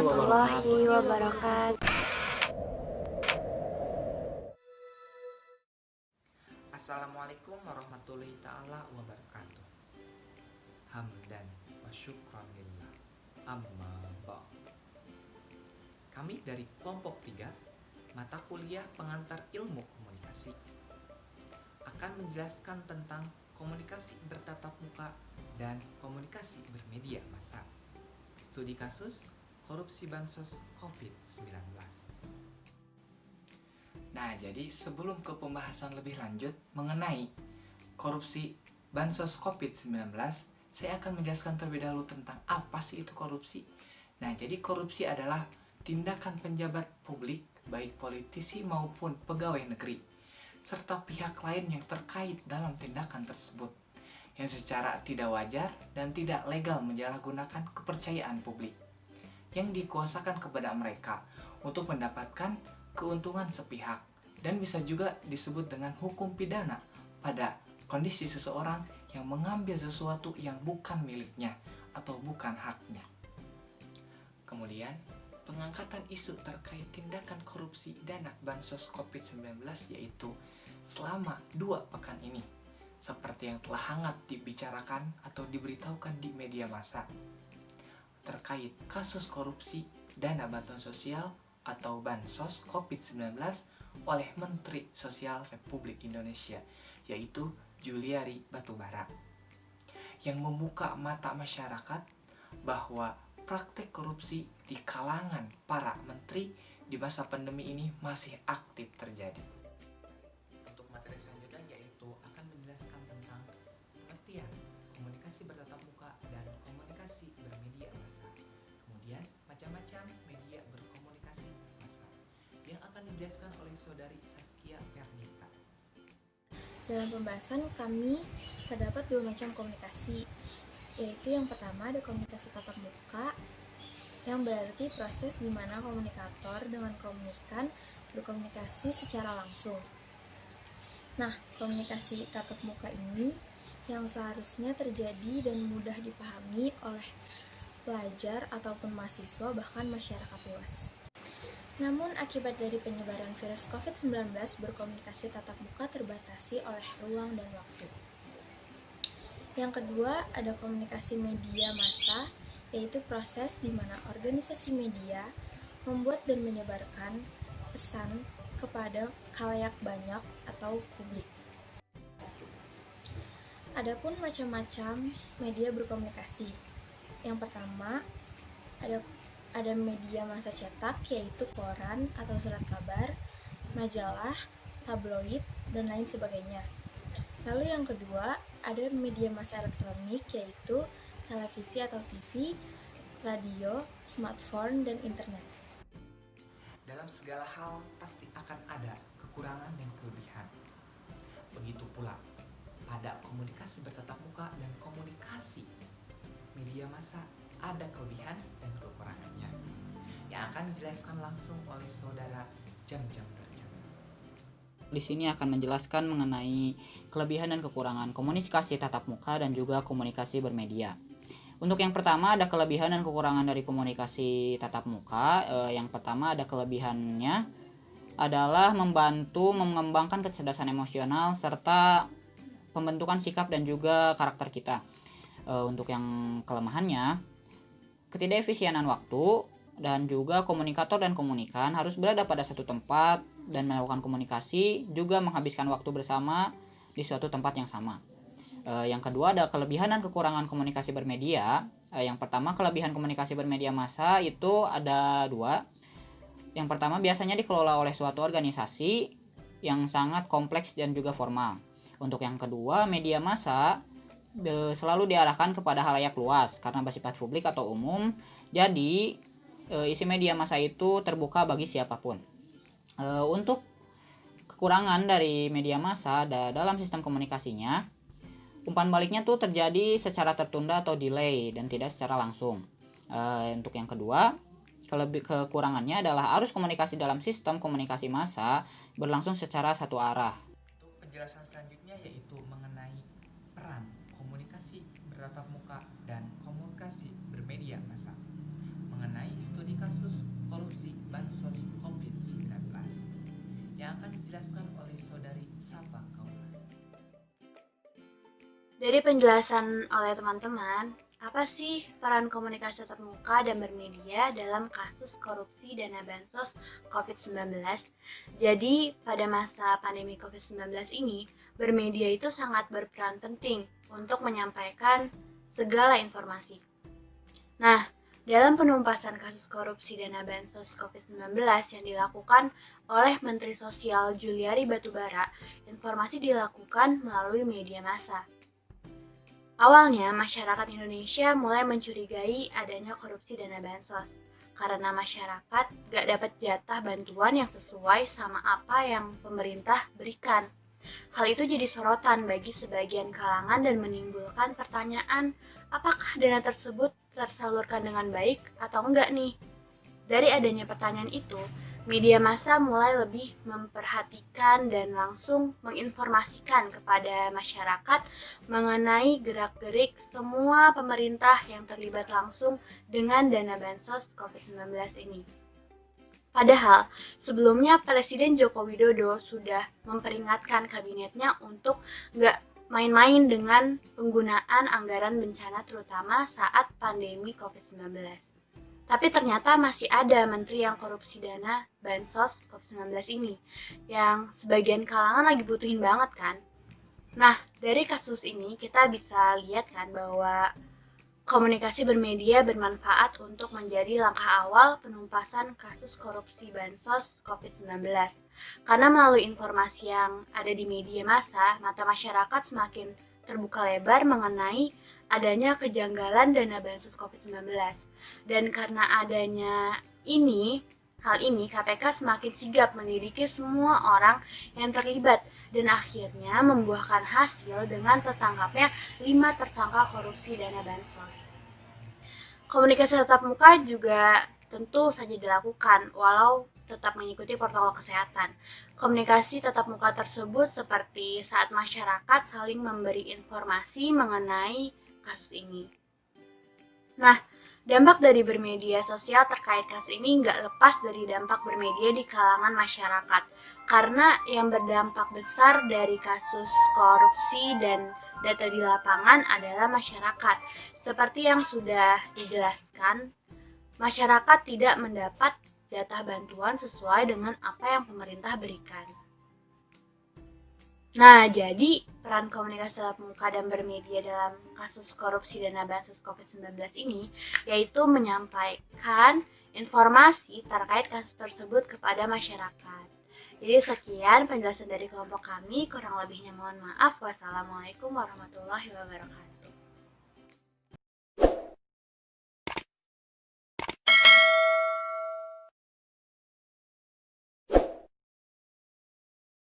warahmatullahi wabarakatuh. Assalamualaikum warahmatullahi ta'ala wabarakatuh. Hamdan wa syukran lillah. Amma ba'd. Kami dari kelompok 3 mata kuliah pengantar ilmu komunikasi akan menjelaskan tentang komunikasi bertatap muka dan komunikasi bermedia massa. Studi kasus korupsi bansos COVID-19. Nah, jadi sebelum ke pembahasan lebih lanjut mengenai korupsi bansos COVID-19, saya akan menjelaskan terlebih dahulu tentang apa sih itu korupsi. Nah, jadi korupsi adalah tindakan penjabat publik, baik politisi maupun pegawai negeri, serta pihak lain yang terkait dalam tindakan tersebut, yang secara tidak wajar dan tidak legal menyalahgunakan kepercayaan publik, yang dikuasakan kepada mereka untuk mendapatkan keuntungan sepihak, dan bisa juga disebut dengan hukum pidana pada kondisi seseorang yang mengambil sesuatu yang bukan miliknya atau bukan haknya. Kemudian, pengangkatan isu terkait tindakan korupsi dana bansos COVID-19 yaitu selama 2 pekan ini, seperti yang telah hangat dibicarakan atau diberitahukan di media massa, terkait kasus korupsi dana bantuan sosial atau bansos COVID-19 oleh Menteri Sosial Republik Indonesia, yaitu Juliari Batubara, yang membuka mata masyarakat bahwa praktek korupsi di kalangan para menteri di masa pandemi ini masih aktif terjadi. Untuk materi selanjutnya yaitu akan menjelaskan tentang pengertian komunikasi bertatap muka dan komunikasi bermedia massa. Kemudian macam-macam media berkomunikasi massa yang akan dijelaskan oleh saudari Saskia Fernita. Dalam pembahasan kami terdapat 2 macam komunikasi, yaitu yang pertama ada komunikasi tatap muka, yang berarti proses di mana komunikator dengan komunikan berkomunikasi secara langsung. Nah, komunikasi tatap muka ini yang seharusnya terjadi dan mudah dipahami oleh pelajar ataupun mahasiswa bahkan masyarakat luas. Namun, akibat dari penyebaran virus COVID-19, berkomunikasi tatap muka terbatasi oleh ruang dan waktu. Yang kedua, ada komunikasi media massa, yaitu proses di mana organisasi media membuat dan menyebarkan pesan kepada khalayak banyak atau publik. Adapun macam-macam media berkomunikasi. Yang pertama, ada media massa cetak, yaitu koran atau surat kabar, majalah, tabloid, dan lain sebagainya. Lalu yang kedua, ada media massa elektronik, yaitu televisi atau TV, radio, smartphone, dan internet. Dalam segala hal pasti akan ada kekurangan dan kelebihan. Begitu pula pada komunikasi bertatap muka dan komunikasi media massa ada kelebihan dan kekurangannya yang akan dijelaskan langsung oleh saudara Jam-Jam Darjam. Di sini akan menjelaskan mengenai kelebihan dan kekurangan komunikasi tatap muka dan juga komunikasi bermedia. Untuk yang pertama ada kelebihan dan kekurangan dari komunikasi tatap muka. Yang pertama ada kelebihannya adalah membantu mengembangkan kecerdasan emosional serta pembentukan sikap dan juga karakter kita. Untuk yang kelemahannya, ketidakefisienan waktu dan juga komunikator dan komunikan harus berada pada satu tempat dan melakukan komunikasi, juga menghabiskan waktu bersama di suatu tempat yang sama. Yang kedua ada kelebihan dan kekurangan komunikasi bermedia. Yang pertama, kelebihan komunikasi bermedia massa itu ada 2. Yang pertama, biasanya dikelola oleh suatu organisasi yang sangat kompleks dan juga formal. Untuk yang kedua, media massa selalu diarahkan kepada halayak luas karena bersifat publik atau umum. Jadi isi media massa itu terbuka bagi siapapun. Untuk kekurangan dari media massa dalam sistem komunikasinya, umpan baliknya tuh terjadi secara tertunda atau delay dan tidak secara langsung. Untuk yang kedua, kekurangannya adalah arus komunikasi dalam sistem komunikasi massa berlangsung secara satu arah. Untuk penjelasan selanjutnya yaitu mengenai peran komunikasi bertatap muka dan komunikasi bermedia massa. Mengenai studi kasus korupsi Bansos COVID-19 yang akan dijelaskan oleh Saudari Safa Kaula. Dari penjelasan oleh teman-teman, apa sih peran komunikasi tatap muka dan bermedia dalam kasus korupsi dana Bansos COVID-19? Jadi, pada masa pandemi COVID-19 ini, bermedia itu sangat berperan penting untuk menyampaikan segala informasi. Nah, dalam penumpasan kasus korupsi dana Bansos COVID-19 yang dilakukan oleh Menteri Sosial Juliari Batubara, informasi dilakukan melalui media massa. Awalnya, masyarakat Indonesia mulai mencurigai adanya korupsi dana Bansos karena masyarakat gak dapat jatah bantuan yang sesuai sama apa yang pemerintah berikan. Hal itu jadi sorotan bagi sebagian kalangan dan menimbulkan pertanyaan, apakah dana tersebut tersalurkan dengan baik atau enggak nih? Dari adanya pertanyaan itu, media massa mulai lebih memperhatikan dan langsung menginformasikan kepada masyarakat mengenai gerak-gerik semua pemerintah yang terlibat langsung dengan dana Bansos COVID-19 ini. Padahal, sebelumnya Presiden Joko Widodo sudah memperingatkan kabinetnya untuk nggak main-main dengan penggunaan anggaran bencana terutama saat pandemi COVID-19. Tapi ternyata masih ada menteri yang korupsi dana Bansos COVID-19 ini, yang sebagian kalangan lagi butuhin banget kan. Nah, dari kasus ini kita bisa lihat kan bahwa komunikasi bermedia bermanfaat untuk menjadi langkah awal penumpasan kasus korupsi Bansos COVID-19. Karena melalui informasi yang ada di media massa, mata masyarakat semakin terbuka lebar mengenai adanya kejanggalan dana Bansos COVID-19. Dan karena adanya hal ini KPK semakin sigap menyelidiki semua orang yang terlibat dan akhirnya membuahkan hasil dengan tertangkapnya 5 tersangka korupsi dana Bansos. Komunikasi tatap muka juga tentu saja dilakukan walau tetap mengikuti protokol kesehatan. Komunikasi tatap muka tersebut seperti saat masyarakat saling memberi informasi mengenai kasus ini. Nah, dampak dari bermedia sosial terkait kasus ini nggak lepas dari dampak bermedia di kalangan masyarakat. Karena yang berdampak besar dari kasus korupsi dan data di lapangan adalah masyarakat. Seperti yang sudah dijelaskan, masyarakat tidak mendapat jatah bantuan sesuai dengan apa yang pemerintah berikan. Nah, jadi peran komunikasi tatap muka dan bermedia dalam kasus korupsi dana Bansos COVID-19 ini yaitu menyampaikan informasi terkait kasus tersebut kepada masyarakat. Jadi sekian penjelasan dari kelompok kami, kurang lebihnya mohon maaf. Wassalamualaikum warahmatullahi wabarakatuh.